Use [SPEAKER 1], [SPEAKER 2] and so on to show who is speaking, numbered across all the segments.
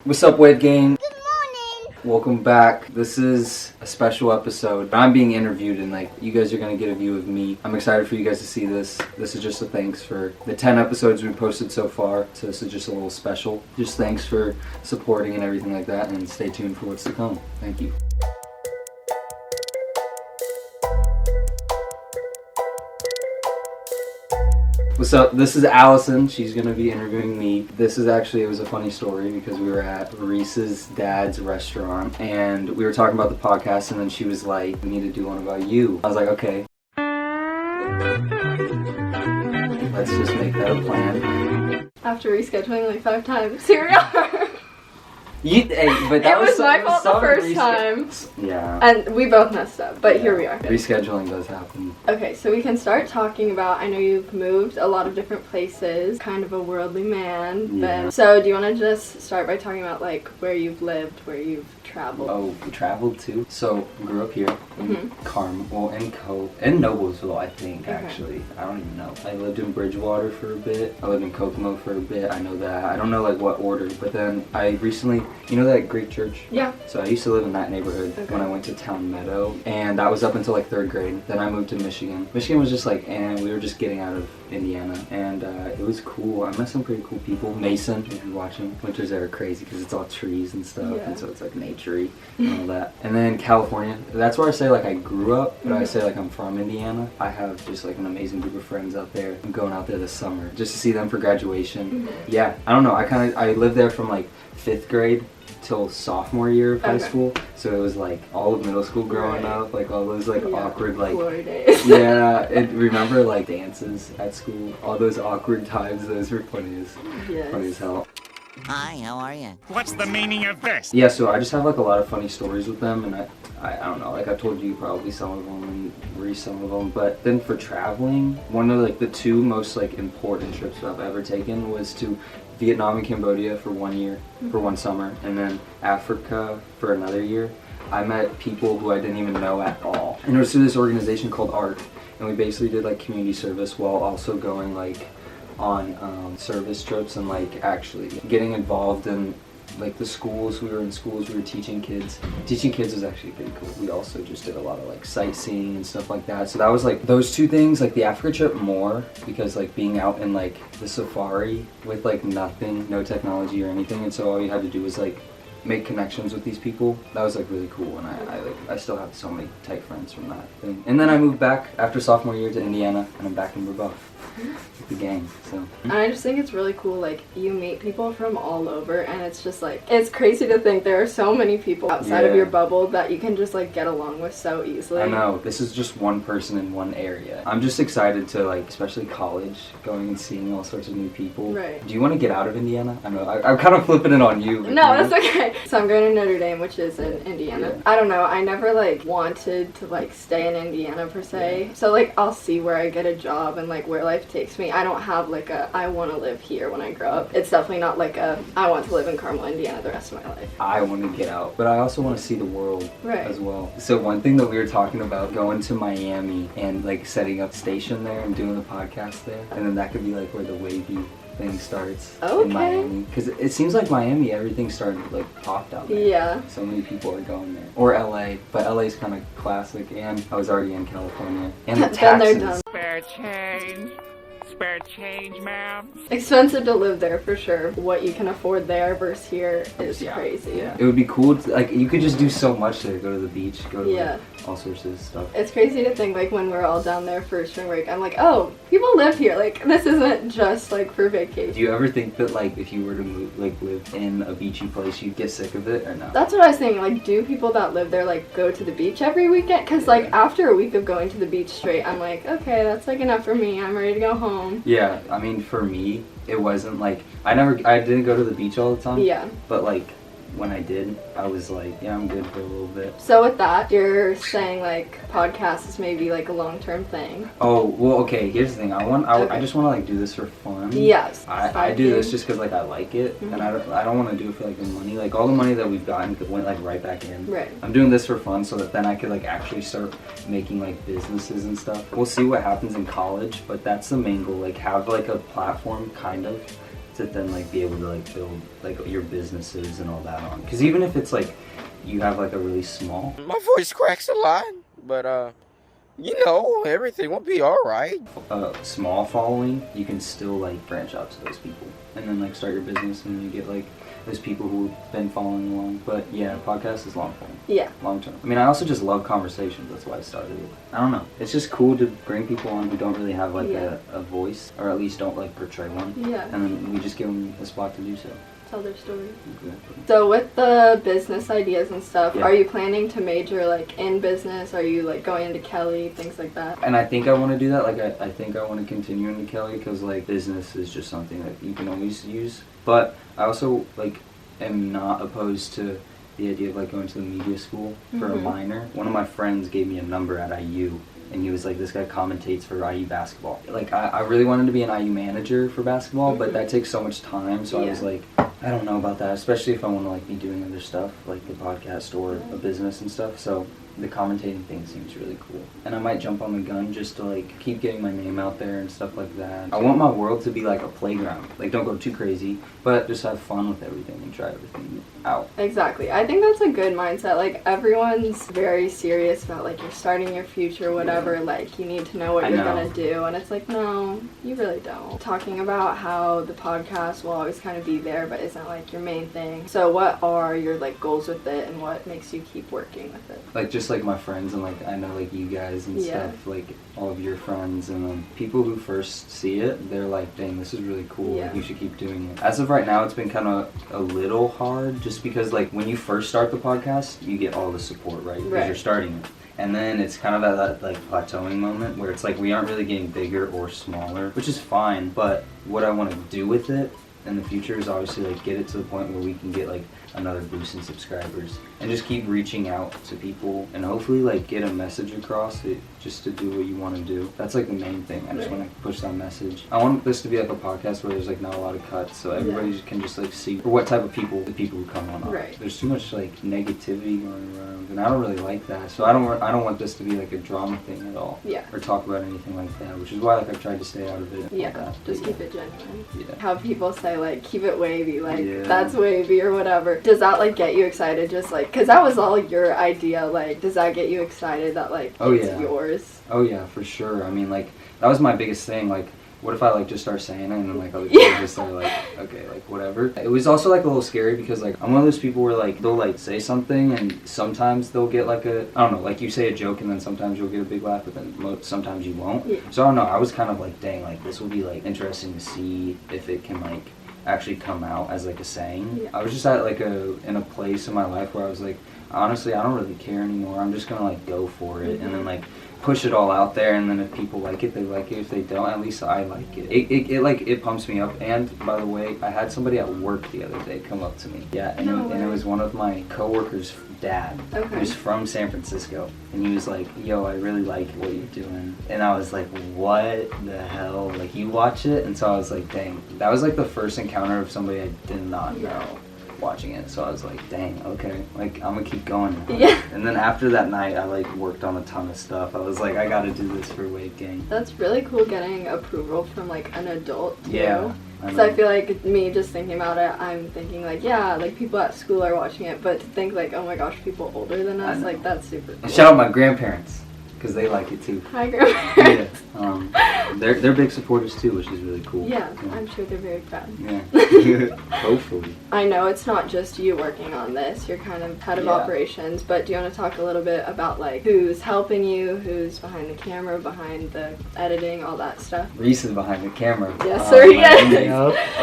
[SPEAKER 1] What's up, Wave Gang?
[SPEAKER 2] Good morning!
[SPEAKER 1] Welcome back. This is a special episode. I'm being interviewed and you guys are going to get a view of me. I'm excited for you guys to see this. This is just a thanks for the 10 episodes we posted so far. So this is just a little special. Just thanks for supporting and everything like that, and stay tuned for what's to come. Thank you. What's up? This is Allison. She's going to be interviewing me. This is actually, it was a funny story because we were at Reese's dad's restaurant and we were talking about the podcast, and then she was like, we need to do one about you. I was like, okay. Let's just make that a plan.
[SPEAKER 3] After rescheduling like 5 times, here we are.
[SPEAKER 1] But that
[SPEAKER 3] it was my fault the first time.
[SPEAKER 1] Yeah.
[SPEAKER 3] And we both messed up, but here we are.
[SPEAKER 1] Rescheduling does happen.
[SPEAKER 3] Okay, so we can start talking about, I know you've moved a lot of different places, kind of a worldly man.
[SPEAKER 1] Yeah.
[SPEAKER 3] So do you want to just start by talking about like where you've lived, where you've traveled?
[SPEAKER 1] Oh, we traveled too. So, grew up here in Carmel, in Noblesville, I think, actually. I don't even know. I lived in Bridgewater for a bit. I lived in Kokomo for a bit. I know that. I don't know like what order, but then I recently, you know that Greek church?
[SPEAKER 3] Yeah.
[SPEAKER 1] So I used to live in that neighborhood when I went to Town Meadow, and that was up until like 3rd grade. Then I moved to Michigan. Michigan was just like, and we were just getting out of Indiana, and it was cool. I met some pretty cool people. Mason, if you're watching. Winters there are crazy because it's all trees and stuff, and so it's like naturey and all that. And then California, that's where I say like I grew up, but I say like I'm from Indiana. I have just like an amazing group of friends out there. I'm going out there this summer just to see them for graduation. Yeah, I don't know. I lived there from like 5th grade till sophomore year of high school, so it was like all of middle school growing up, like all those like awkward like
[SPEAKER 3] glory days.
[SPEAKER 1] Yeah, and remember like dances at school, all those awkward times. Those were funny as hell.
[SPEAKER 4] Hi, how are you?
[SPEAKER 5] What's the meaning of this?
[SPEAKER 1] Yeah, so I just have like a lot of funny stories with them, and I don't know, like I told you probably some of them and Reese some of them, but then for traveling, one of like the 2 most like important trips I've ever taken was to Vietnam and Cambodia for 1 year, for 1 summer, and then Africa for another year. I met people who I didn't even know at all, and it was through this organization called ARC, and we basically did like community service while also going like on service trips and like actually getting involved in like the schools. We were in schools, we were teaching kids. Teaching kids was actually pretty cool. We also just did a lot of like sightseeing and stuff like that. So that was like those 2 things, like the Africa trip more because like being out in like the safari with like nothing, no technology or anything, and so all you had to do was like make connections with these people. That was like really cool, and I still have so many tight friends from that thing. And then I moved back after sophomore year to Indiana, and I'm back in Rebuff with the gang. So
[SPEAKER 3] And I just think it's really cool, like you meet people from all over, and it's just like, it's crazy to think there are so many people outside of your bubble that you can just like get along with so easily.
[SPEAKER 1] I know, this is just one person in one area. I'm just excited to like, especially college, going and seeing all sorts of new people.
[SPEAKER 3] Right.
[SPEAKER 1] Do you want to get out of Indiana? I know, I'm kind of flipping it on you.
[SPEAKER 3] No, that's okay. So I'm going to Notre Dame, which is in Indiana. I don't know, I never like wanted to like stay in Indiana per se. So like I'll see where I get a job and like where life takes me. I don't have like a I want to live here when I grow up. It's definitely not like a I want to live in Carmel, Indiana the rest of my life.
[SPEAKER 1] I want to get out, but I also want to see the world as well. So one thing that we were talking about, going to Miami and like setting up station there and doing the podcast there, and then that could be like where the wavy thing starts in Miami, because it seems like Miami, everything started like popped out there.
[SPEAKER 3] Yeah.
[SPEAKER 1] So many people are going there. Or LA, but LA's kind of classic, and I was already in California. And the taxes.
[SPEAKER 5] Spare change, ma'am.
[SPEAKER 3] Expensive to live there for sure. What you can afford there versus here is crazy.
[SPEAKER 1] Yeah. It would be cool to, like, you could just do so much there. Go to the beach, go to like, all sorts of stuff.
[SPEAKER 3] It's crazy to think like when we're all down there for spring break, I'm like, oh, people live here. Like this isn't just like for vacation.
[SPEAKER 1] Do you ever think that like if you were to move, like live in a beachy place, you'd get sick of it or no?
[SPEAKER 3] That's what I was thinking. Like, do people that live there like go to the beach every weekend? Because like after a week of going to the beach straight, I'm like, okay, that's like enough for me. I'm ready to go home.
[SPEAKER 1] Yeah, I mean for me, it wasn't like I didn't go to the beach all the time.
[SPEAKER 3] Yeah.
[SPEAKER 1] But like when I did, I was like, yeah, I'm good for a little bit.
[SPEAKER 3] So with that, you're saying like podcast is maybe like a long-term thing.
[SPEAKER 1] Oh, well, okay, here's the thing. I just want to like do this for fun.
[SPEAKER 3] Yes.
[SPEAKER 1] I do this just because like I like it, and I don't want to do it for like the money. Like all the money that we've gotten went like right back in.
[SPEAKER 3] Right.
[SPEAKER 1] I'm doing this for fun so that then I could like actually start making like businesses and stuff. We'll see what happens in college, but that's the main goal. Like have like a platform kind of to then like be able to like build like your businesses and all that on. Because even if it's like you have like a really small
[SPEAKER 2] My voice cracks a lot, but everything will be all right.
[SPEAKER 1] small following, you can still like branch out to those people and then like start your business, and then you get like those people who've been following along. But yeah, podcast is long form.
[SPEAKER 3] Yeah.
[SPEAKER 1] Long term. I mean, I also just love conversations. That's why I started it. I don't know. It's just cool to bring people on who don't really have like a voice, or at least don't like portray one.
[SPEAKER 3] Yeah.
[SPEAKER 1] And then we just give them a spot to do so.
[SPEAKER 3] Tell their story.
[SPEAKER 1] Exactly.
[SPEAKER 3] So with the business ideas and stuff,
[SPEAKER 1] Yeah.
[SPEAKER 3] are you planning to major like in business? Are you like going into Kelly, things like that?
[SPEAKER 1] And I think I want to do that. Like, I think I want to continue into Kelly because like business is just something that you can always use. But I also like am not opposed to the idea of like going to the media school for a minor. One of my friends gave me a number at IU, and he was like, this guy commentates for IU basketball. Like, I really wanted to be an IU manager for basketball, but that takes so much time, so I was like, I don't know about that, especially if I want to like be doing other stuff, like the podcast or a business and stuff. So the commentating thing seems really cool. And I might jump on the gun just to like keep getting my name out there and stuff like that. I want my world to be like a playground. Like, don't go too crazy, but just have fun with everything and try everything out.
[SPEAKER 3] Exactly. I think that's a good mindset. Like, everyone's very serious about like you're starting your future, whatever. Like, you need to know what you're gonna do, and it's like, no, you really don't. Talking about how the podcast will always kind of be there, but isn't like your main thing. So what are your like goals with it, and what makes you keep working with it?
[SPEAKER 1] Like, just like my friends, and like I know like you guys and stuff, like all of your friends, and people who first see it, they're like, dang, this is really cool. Like, you should keep doing it. As of right now, it's been kind of a little hard, just because like when you first start the podcast, you get all the support, right? Because you're starting it. And then it's kind of at that like plateauing moment where it's like we aren't really getting bigger or smaller, which is fine. But what I want to do with it in the future is obviously like get it to the point where we can get like another boost in subscribers and just keep reaching out to people and hopefully like get a message across it, just to do what you want to do. That's like the main thing. I just want to push that message. I want this to be like a podcast where there's like not a lot of cuts, so everybody can just like see what type of people the people who come on are. There's too much like negativity going around, and I don't really like that. So I don't want this to be like a drama thing at all. Or talk about anything like that, which is why like I've tried to stay out of it.
[SPEAKER 3] Just keep it genuine. How people say like keep it wavy, like that's wavy or whatever. Does that like get you excited? Just like, because that was all your idea. Like, does that get you excited that like it's yours?
[SPEAKER 1] Oh yeah, for sure. I mean, like that was my biggest thing. Like, what if I like just start saying it and then like other people just start like, okay, like whatever. It was also like a little scary because like I'm one of those people where like they'll like say something and sometimes they'll get like I don't know, like you say a joke and then sometimes you'll get a big laugh, but then sometimes you won't. So I don't know. I was kind of like, dang, like this will be like interesting to see if it can like actually come out as like a saying. I was just at like in a place in my life where I was like, honestly, I don't really care anymore. I'm just gonna like go for it and then like push it all out there, and then if people like it, they like it. If they don't, at least I like it. It pumps me up. And by the way, I had somebody at work the other day come up to me. And it was one of my coworkers' dad. He was from San Francisco, and he was like, yo, I really like what you're doing. And I was like, what the hell? Like, you watch it? And so I was like, dang. That was like the first encounter of somebody I did not know watching it. So I was like, dang, okay, like I'm gonna keep going. And then after that night, I like worked on a ton of stuff. I was like, I gotta do this for Wave Gang.
[SPEAKER 3] That's really cool getting approval from like an adult too.
[SPEAKER 1] Because
[SPEAKER 3] I feel like me just thinking about it, I'm thinking like, yeah, like people at school are watching it, but to think like, oh my gosh, people older than us, like that's super cool.
[SPEAKER 1] And shout out my grandparents, because they like it too.
[SPEAKER 3] Hi, grandparents.
[SPEAKER 1] They're big supporters too, which is really cool.
[SPEAKER 3] I'm sure they're very proud.
[SPEAKER 1] Hopefully.
[SPEAKER 3] I know it's not just you working on this, you're kind of head of operations, but do you want to talk a little bit about like who's helping you, who's behind the camera, behind the editing, all that stuff?
[SPEAKER 1] Reese is behind the camera.
[SPEAKER 3] Yes, sir,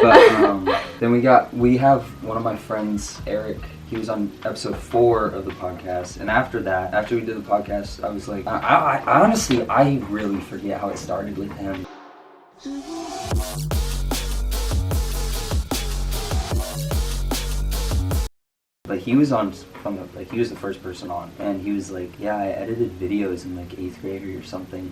[SPEAKER 1] But then we have one of my friends, Eric. He was on episode 4 of the podcast, and after we did the podcast, I was like, I honestly, I really forget how it started with him. Like, he was on he was the first person on, and he was like, yeah, I edited videos in like 8th grade or something.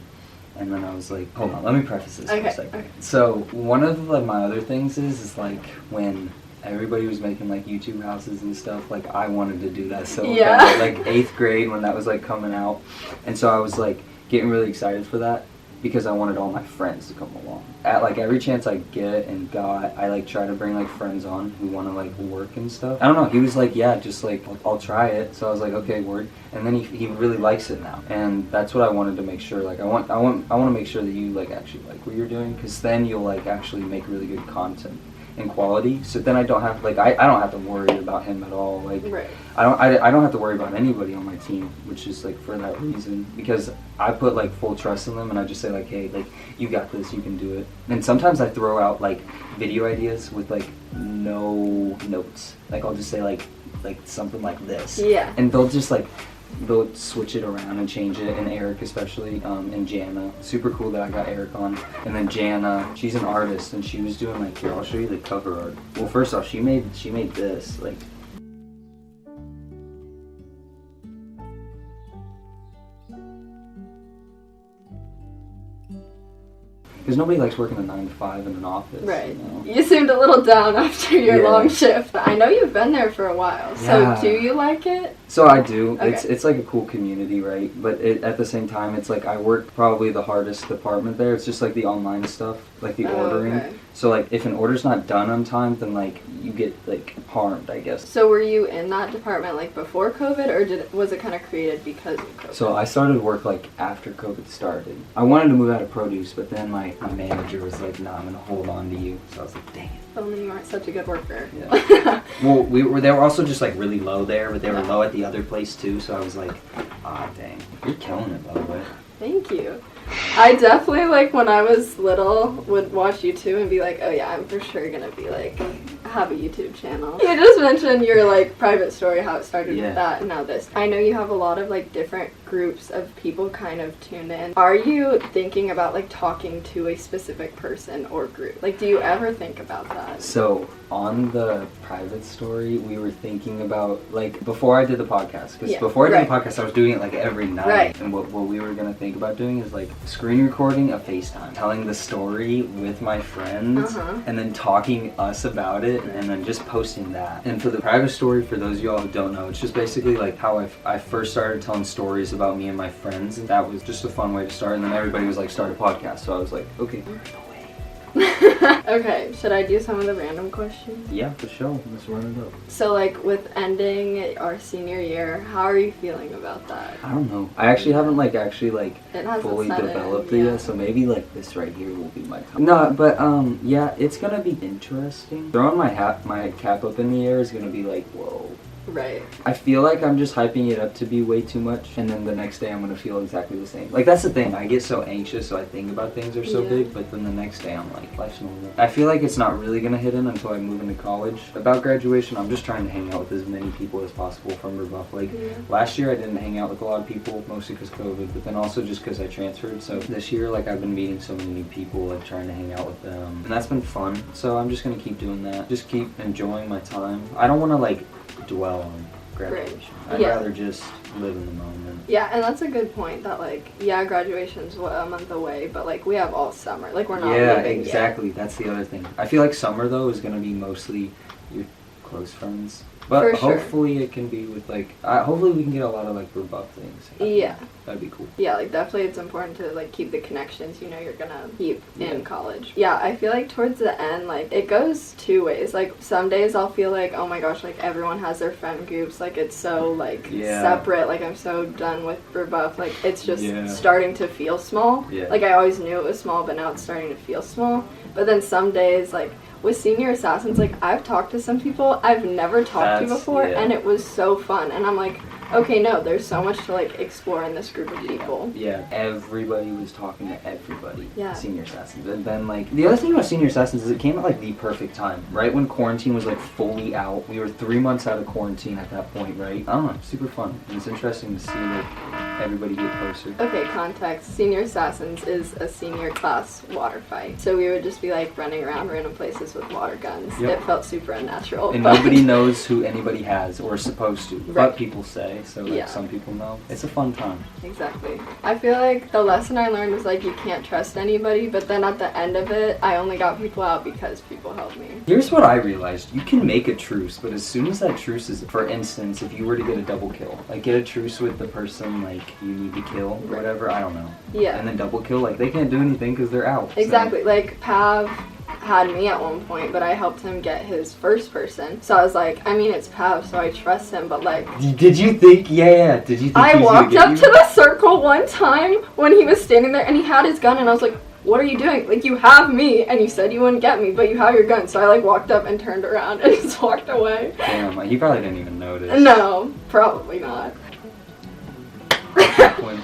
[SPEAKER 1] And then I was like, hold on, let me preface this for a second. So one of my other things is like when everybody was making like YouTube houses and stuff, like I wanted to do that so bad. Like 8th grade when that was like coming out, and so I was like getting really excited for that. because I wanted all my friends to come along. At like every chance I get and got, I like try to bring like friends on who want to like work and stuff. I don't know, he was like, yeah, just like I'll try it. So I was like, okay, work. And then he really likes it now, and that's what I wanted to make sure. Like I want to make sure that you like actually like what you're doing, because then you'll like actually make really good content and quality. So then I don't have like I don't have to worry about him at all. Like
[SPEAKER 3] Right.
[SPEAKER 1] I don't have to worry about anybody on my team, which is like for that reason, because I put like full trust in them, and I just say like, hey, like you got this, you can do it. And sometimes I throw out like video ideas with like no notes. Like I'll just say like something like this.
[SPEAKER 3] Yeah.
[SPEAKER 1] And they'll just like they'll switch it around and change it, and Eric especially, and Jana. Super cool that I got Eric on. And then Jana, she's an artist, and she was doing like, here, I'll show you the cover art. Well, first off, she made this, like, because nobody likes working a 9 to 5 in an office.
[SPEAKER 3] Right.
[SPEAKER 1] You know?
[SPEAKER 3] You seemed a little down after your
[SPEAKER 1] Yeah.
[SPEAKER 3] long shift. I know you've been there for a while, so
[SPEAKER 1] Yeah.
[SPEAKER 3] do you like it?
[SPEAKER 1] So I do.
[SPEAKER 3] Okay.
[SPEAKER 1] It's like a cool community, right? But at the same time, it's like I work probably the hardest department there. It's just like the online stuff, like the ordering.
[SPEAKER 3] Okay.
[SPEAKER 1] So like if an order's not done on time, then like you get like harmed, I guess.
[SPEAKER 3] So were you in that department like before COVID, or was it kind of created because of COVID?
[SPEAKER 1] So I started work like after COVID started. I wanted to move out of produce, but then my manager was like, "No, I'm gonna hold on to you." So I was like, "Dang it."
[SPEAKER 3] Well, then you aren't such a good worker.
[SPEAKER 1] Yeah. Well, they were also just like really low there, but they were low at the other place too. So I was like, "Ah, dang, you're killing it, by the way."
[SPEAKER 3] Thank you. I definitely, like, when I was little, would watch YouTube and be like, oh yeah, I'm for sure gonna be like, have a YouTube channel. You just mentioned your like private story, how it started
[SPEAKER 1] Yeah.
[SPEAKER 3] with that, and now this. I know you have a lot of like different groups of people kind of tuned in. Are you thinking about like talking to a specific person or group? Like, do you ever think about that?
[SPEAKER 1] So on the private story, we were thinking about like before I did the podcast, because
[SPEAKER 3] Yeah,
[SPEAKER 1] before I did
[SPEAKER 3] right.
[SPEAKER 1] the podcast, I was doing it like every night.
[SPEAKER 3] Right.
[SPEAKER 1] And what we were gonna think about doing is like screen recording a FaceTime, telling the story with my friends,
[SPEAKER 3] Uh-huh.
[SPEAKER 1] and then talking us about it, and then just posting that. And for the private story, for those of y'all who don't know, it's just basically like how I first started telling stories about me and my friends, and that was just a fun way to start. And then everybody was like, start a podcast. So I was like, okay.
[SPEAKER 3] Okay, should I do some of the random questions?
[SPEAKER 1] Yeah, for sure. Let's run it up.
[SPEAKER 3] So like with ending our senior year, how are you feeling about that?
[SPEAKER 1] I don't know. I actually haven't like
[SPEAKER 3] It hasn't
[SPEAKER 1] fully
[SPEAKER 3] set in,
[SPEAKER 1] developed it
[SPEAKER 3] yeah.
[SPEAKER 1] yet, so maybe like this right here will be my time. No, but yeah, it's gonna be interesting. Throwing my cap up in the air is gonna be like, whoa.
[SPEAKER 3] Right.
[SPEAKER 1] I feel like I'm just hyping it up to be way too much, and then the next day I'm gonna feel exactly the same. Like that's the thing. I get so anxious, so I think about things are so
[SPEAKER 3] Yeah.
[SPEAKER 1] big, but then the next day I'm like, life's normal. I feel like it's not really gonna hit in until I move into college. About graduation, I'm just trying to hang out with as many people as possible from Rebuff. Like
[SPEAKER 3] Yeah.
[SPEAKER 1] last year, I didn't hang out with a lot of people, mostly because COVID, but then also just because I transferred. So this year, like I've been meeting so many new people, like trying to hang out with them, and that's been fun. So I'm just gonna keep doing that. Just keep enjoying my time. I don't want to like dwell on graduation. I'd
[SPEAKER 3] Yeah.
[SPEAKER 1] rather just live in the moment.
[SPEAKER 3] Yeah, and that's a good point that like, yeah, graduation's a month away, but like we have all summer. Like we're not
[SPEAKER 1] Yeah,
[SPEAKER 3] leaving
[SPEAKER 1] exactly. That's the other thing. I feel like summer though is gonna be mostly your close friends. But
[SPEAKER 3] For sure.
[SPEAKER 1] hopefully it can be with like, hopefully we can get a lot of like Rebuff things.
[SPEAKER 3] Yeah.
[SPEAKER 1] That'd be cool.
[SPEAKER 3] Yeah, like definitely it's important to like keep the connections you know you're gonna keep
[SPEAKER 1] Yeah.
[SPEAKER 3] in college. Yeah, I feel like towards the end, like it goes two ways. Like some days I'll feel like, oh my gosh, like everyone has their friend groups, like it's so like
[SPEAKER 1] Yeah.
[SPEAKER 3] separate, like I'm so done with Rebuff, like it's just
[SPEAKER 1] Yeah.
[SPEAKER 3] starting to feel small.
[SPEAKER 1] Yeah.
[SPEAKER 3] Like I always knew it was small, but now it's starting to feel small. But then some days, like with Senior Assassins, like I've talked to some people I've never talked to
[SPEAKER 1] That's-
[SPEAKER 3] before,
[SPEAKER 1] yeah.
[SPEAKER 3] and it was so fun. And I'm like, okay, no, there's so much to like explore in this group of people.
[SPEAKER 1] Yeah, everybody was talking to everybody.
[SPEAKER 3] Yeah.
[SPEAKER 1] Senior Assassins. And then like the other thing about Senior Assassins is it came at like the perfect time, right when quarantine was like fully out. We were 3 months out of quarantine at that point, right? I don't know, super fun. And it's interesting to see like everybody get closer.
[SPEAKER 3] Okay, context. Senior Assassins is a senior class water fight. So we would just be like running around random places with water guns.
[SPEAKER 1] Yep.
[SPEAKER 3] It felt super unnatural.
[SPEAKER 1] And
[SPEAKER 3] but-
[SPEAKER 1] nobody knows who anybody has or is supposed to.
[SPEAKER 3] Right.
[SPEAKER 1] But people say. So like
[SPEAKER 3] Yeah.
[SPEAKER 1] some people know. It's a fun time.
[SPEAKER 3] Exactly. I feel like the lesson I learned was like you can't trust anybody, but then at the end of it, I only got people out because people helped me.
[SPEAKER 1] Here's what I realized. You can make a truce, but as soon as that truce is, for instance, if you were to get a double kill, like get a truce with the person like you need to kill, or whatever, I don't know.
[SPEAKER 3] Yeah.
[SPEAKER 1] And then double kill, like they can't do anything because they're out. So-
[SPEAKER 3] Exactly. Like Pav had me at one point, but I helped him get his first person. So I was like, I mean, it's Pav, so I trust him, but like...
[SPEAKER 1] Did you think, yeah, did you think
[SPEAKER 3] I
[SPEAKER 1] he was gonna
[SPEAKER 3] walked
[SPEAKER 1] get
[SPEAKER 3] up
[SPEAKER 1] you?
[SPEAKER 3] to the circle one time when he was standing there and he had his gun and I was like, what are you doing? Like, you have me and you said you wouldn't get me, but you have your gun. So I like walked up and turned around and just walked away.
[SPEAKER 1] Damn, he probably didn't even notice.
[SPEAKER 3] No, probably not.
[SPEAKER 1] When-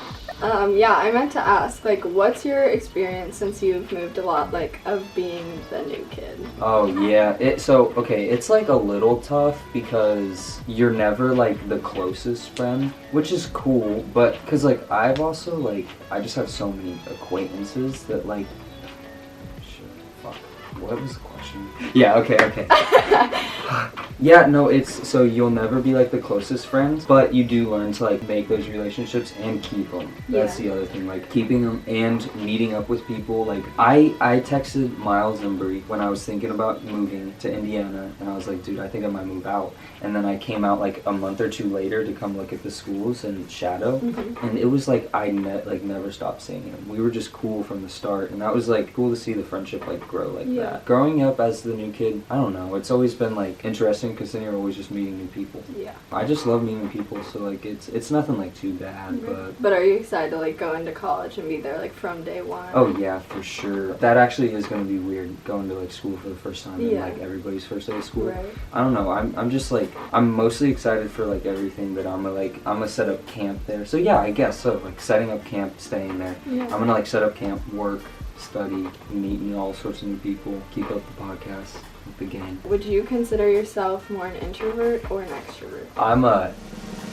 [SPEAKER 3] Yeah, I meant to ask, like, what's your experience since you've moved a lot, like, of being the new kid?
[SPEAKER 1] Oh yeah, it's like a little tough because you're never like the closest friend, which is cool, but because like I've also like I just have so many acquaintances that like shit, fuck, what was the question? Yeah, okay. Yeah, no, it's so you'll never be like the closest friends, but you do learn to like make those relationships and keep them. That's
[SPEAKER 3] Yeah.
[SPEAKER 1] the other thing, like keeping them and meeting up with people. Like I texted Miles and Bree when I was thinking about moving to Indiana, and I was like, dude, I think I might move out. And then I came out like a month or two later to come look at the schools and shadow, and it was like I never stopped seeing him. We were just cool from the start, and that was like cool to see the friendship like grow like
[SPEAKER 3] Yeah.
[SPEAKER 1] that. Growing up as the new kid, I don't know, it's always been like interesting because then you're always just meeting new people.
[SPEAKER 3] Yeah.
[SPEAKER 1] I just love meeting people, so like it's nothing like too bad, but
[SPEAKER 3] But are you excited to, like, go into college and be there, like, from day one?
[SPEAKER 1] oh yeah, for sure. That actually is gonna be weird going to like school for the first time and
[SPEAKER 3] Yeah.
[SPEAKER 1] like everybody's first day of school.
[SPEAKER 3] Right.
[SPEAKER 1] I don't know. I'm just like I'm mostly excited for like everything that I'm gonna set up camp there. So yeah, I guess so. Like setting up camp, staying there.
[SPEAKER 3] Yeah.
[SPEAKER 1] I'm gonna like set up camp, work, study, meet all sorts of new people, keep up the podcast with the gang.
[SPEAKER 3] Would you consider yourself more an introvert or an extrovert?
[SPEAKER 1] I'm a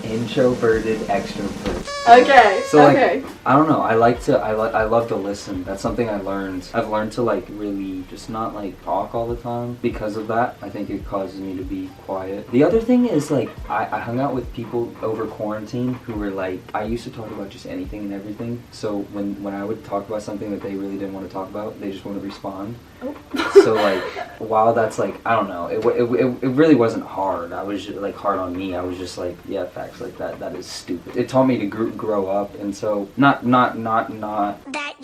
[SPEAKER 1] introverted extrovert.
[SPEAKER 3] Okay.
[SPEAKER 1] So like
[SPEAKER 3] okay.
[SPEAKER 1] I don't know. I love to listen. That's something I learned. I've learned to like really just not like talk all the time because of that. I think it causes me to be quiet. The other thing is like I hung out with people over quarantine who were like I used to talk about just anything and everything. So when I would talk about something that they really didn't want to talk about, they just wouldn't respond.
[SPEAKER 3] Oh.
[SPEAKER 1] So like while that's like I don't know, it really wasn't hard. I was just, like hard on me. I was just like yeah, facts like that is stupid. It taught me to grow up, and so not
[SPEAKER 6] That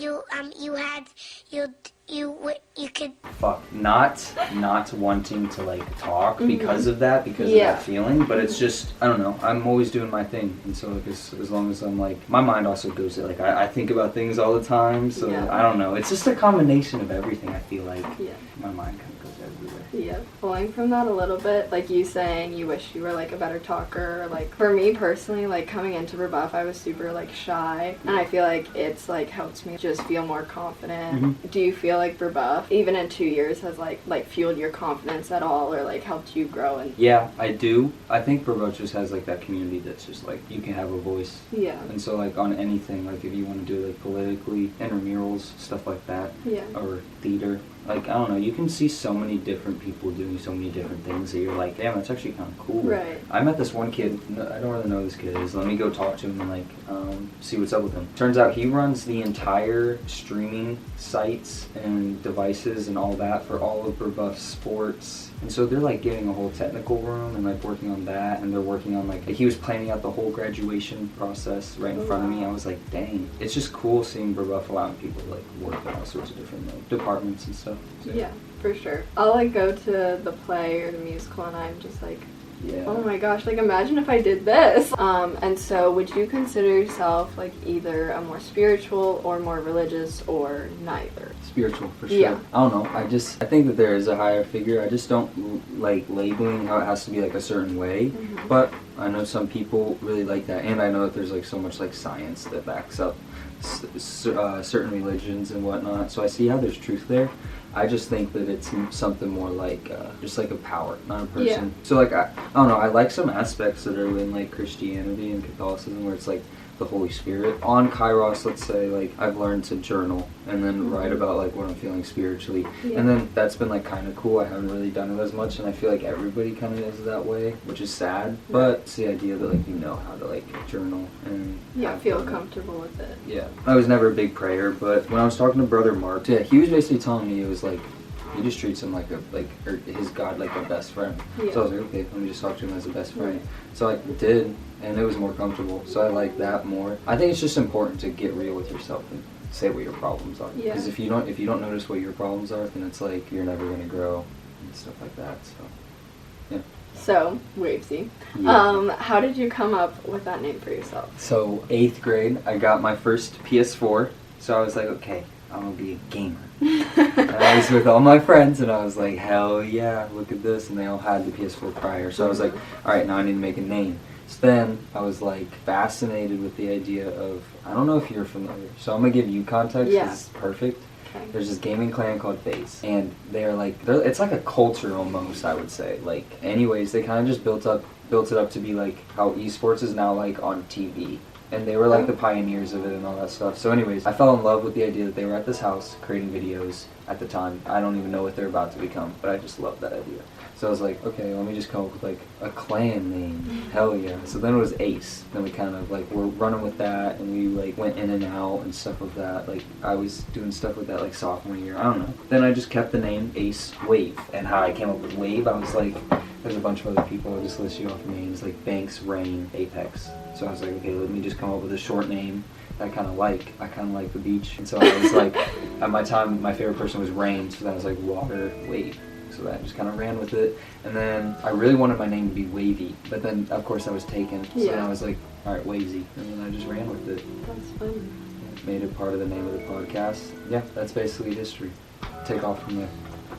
[SPEAKER 6] you could
[SPEAKER 1] fuck not wanting to like talk because of that, because of
[SPEAKER 3] Yeah.
[SPEAKER 1] that feeling, but it's just I don't know, I'm always doing my thing, and so like as long as I'm like my mind also goes to like I think about things all the time, so
[SPEAKER 3] Yeah.
[SPEAKER 1] I don't know, it's just a combination of everything. I feel like
[SPEAKER 3] Yeah.
[SPEAKER 1] my mind kind of goes everywhere.
[SPEAKER 3] Yeah, pulling from that a little bit, like you saying you wish you were like a better talker. Like for me personally, like coming into Rebuff, I was super like shy, and I feel like it's like helped me just feel more confident. Do you feel like Rebuff, even in 2 years, has like fueled your confidence at all, or like helped you grow? And
[SPEAKER 1] Yeah, I do. I think Bravo just has like that community that's just like you can have a voice.
[SPEAKER 3] yeah,
[SPEAKER 1] And so like on anything, like if you want to do like politically, intramurals, stuff like that,
[SPEAKER 3] yeah,
[SPEAKER 1] or theater, like I don't know, you can see so many different people doing so many different things that you're like, damn, that's actually kind of cool.
[SPEAKER 3] Right.
[SPEAKER 1] I met this one kid, I don't really know who this kid is, let me go talk to him and like see what's up with him. Turns out he runs the entire streaming sites and devices and all that for all of Rebuff sports. And so they're like getting a whole technical room and like working on that, and they're working on like he was planning out the whole graduation process right in front of me. I was like, dang, it's just cool seeing Rebuff allowing people to like work in all sorts of different like departments and stuff. So,
[SPEAKER 3] yeah, for sure. I'll like go to the play or the musical, and I'm just like,
[SPEAKER 1] yeah.
[SPEAKER 3] oh my gosh, like imagine if I did this. And so would you consider yourself like either a more spiritual or more religious, or neither?
[SPEAKER 1] Spiritual for sure.
[SPEAKER 3] Yeah.
[SPEAKER 1] I don't know. I think that there is a higher figure. I just don't like labeling how it has to be like a certain way. But I know some people really like that, and I know that there's like so much like science that backs up certain religions and whatnot. So I see how there's truth there. I just think that it's something more like just like a power, not a person.
[SPEAKER 3] Yeah.
[SPEAKER 1] So like I don't know. I like some aspects that are in like Christianity and Catholicism where it's like the Holy Spirit. On Kairos, let's say, like, I've learned to journal and then write about, like, what I'm feeling spiritually.
[SPEAKER 3] Yeah.
[SPEAKER 1] And then that's been, like, kind of cool. I haven't really done it as much, and I feel like everybody kind of is that way, which is sad. But it's the idea that, like, you know how to, like, journal and
[SPEAKER 3] Feel
[SPEAKER 1] done it.
[SPEAKER 3] comfortable with it.
[SPEAKER 1] Yeah. I was never a big prayer, but when I was talking to Brother Mark, yeah, he was basically telling me, it was like, he just treats him like or his God like a best friend.
[SPEAKER 3] Yeah.
[SPEAKER 1] So I was like, okay, let me just talk to him as a best friend. So I did, and it was more comfortable. So I like that more. I think it's just important to get real with yourself and say what your problems are.
[SPEAKER 3] Yeah.
[SPEAKER 1] Because if you don't notice what your problems are, then it's like you're never gonna grow and stuff like that. So yeah.
[SPEAKER 3] So, Wavesy,
[SPEAKER 1] Yeah.
[SPEAKER 3] how did you come up with that name for yourself?
[SPEAKER 1] So 8th grade, I got my first PS4. So I was like, okay, I'm gonna be a gamer. And I was with all my friends, and I was like, hell yeah, look at this. And they all had the PS4 prior. So I was like, all right, now I need to make a name. So then I was like fascinated with the idea of, I don't know if you're familiar. So I'm gonna give you context.
[SPEAKER 3] Yeah.
[SPEAKER 1] 'Cause it's perfect.
[SPEAKER 3] Okay.
[SPEAKER 1] There's this gaming clan called Face, and it's like a culture almost, I would say. Like, anyways, they kind of just built it up to be like how esports is now like on TV. And they were like the pioneers of it and all that stuff. So anyways, I fell in love with the idea that they were at this house creating videos at the time. I don't even know what they're about to become, but I just loved that idea. So I was like, okay, let me just come up with like a clan name. Hell yeah. So then it was Ace. Then we kind of like were running with that, and we like went in and out and stuff like that. Like I was doing stuff with that like sophomore year. I don't know. Then I just kept the name Ace Wave. And how I came up with Wave, I was like, there's a bunch of other people. I'll just list you off names like Banks, Rain, Apex. So I was like, okay, let me just come up with a short name that I kind of like the beach. And so I was like, at my time, my favorite person was Rain. So then I was like, water, wave. So that just kind of ran with it. And then I really wanted my name to be Wavy. But then, of course, that was taken. So then I was like, all right, Wavsyy. And then I just ran with it.
[SPEAKER 3] That's fun.
[SPEAKER 1] Made it part of the name of the podcast. Yeah, that's basically history. Take off from there.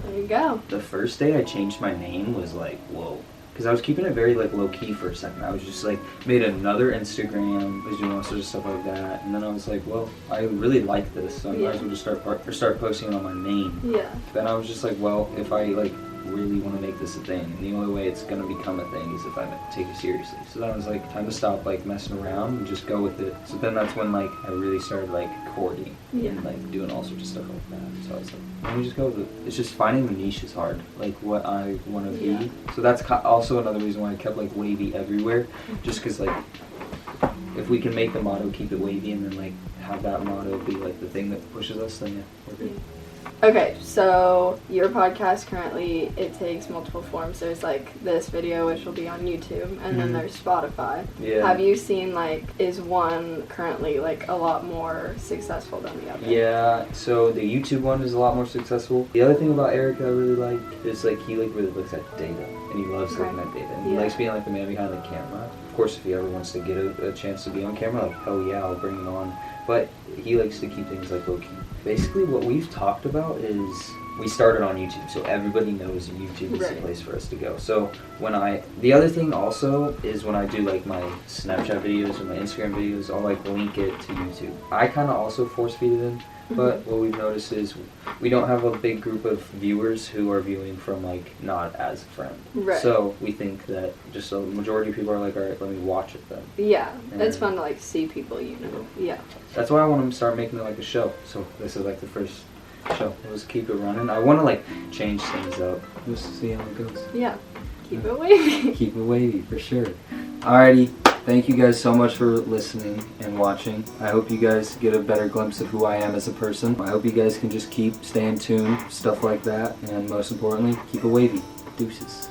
[SPEAKER 3] There you go.
[SPEAKER 1] The first day I changed my name was like, whoa. Because I was keeping it very like low key for a second. I was just like, made another Instagram, was doing all sorts of stuff like that. And then I was like, well, I really like this, so I might as well just start posting on my name.
[SPEAKER 3] Yeah.
[SPEAKER 1] Then I was just like, well, if I like really want to make this a thing, and the only way it's gonna become a thing is if I take it seriously. So then I was like, time to stop like messing around and just go with it. So then that's when like I really started like courting and like doing all sorts of stuff like that. So I was like, let me just go with it. It's just finding the niche is hard, like what I want to be. So that's also another reason why I kept like wavy everywhere, just because like if we can make the motto keep it wavy and then like have that motto be like the thing that pushes us, then yeah, we're good.
[SPEAKER 3] Okay, so your podcast currently, it takes multiple forms. There's like this video, which will be on YouTube, and then there's Spotify.
[SPEAKER 1] Yeah.
[SPEAKER 3] Have you seen like, is one currently like a lot more successful than the other?
[SPEAKER 1] Yeah, so the YouTube one is a lot more successful. The other thing about Eric I really like is like he like really looks at data, and he loves looking at data, and he likes being like the man behind the camera. Of course, if he ever wants to get a chance to be on camera, like hell yeah, I'll bring him on. But he likes to keep things like low key. Basically, what we've talked about is we started on YouTube, so everybody knows YouTube is the place for us to go. So the other thing also is when I do like my Snapchat videos or my Instagram videos, I'll like link it to YouTube. I kind of also force feed it in, but what we've noticed is we don't have a big group of viewers who are viewing from like not as a friend.
[SPEAKER 3] Right.
[SPEAKER 1] So we think that just a majority of people are like, all right, let me watch it then.
[SPEAKER 3] Yeah, it's fun to like see people you know. Yeah.
[SPEAKER 1] That's why I want to start making it like a show. So this is like the first show. Let's keep it running. I want to like change things up. Just see how it goes.
[SPEAKER 3] Yeah. Keep it wavy.
[SPEAKER 1] Keep it wavy for sure. Alrighty. Thank you guys so much for listening and watching. I hope you guys get a better glimpse of who I am as a person. I hope you guys can just keep staying tuned, stuff like that. And most importantly, keep it wavy. Deuces.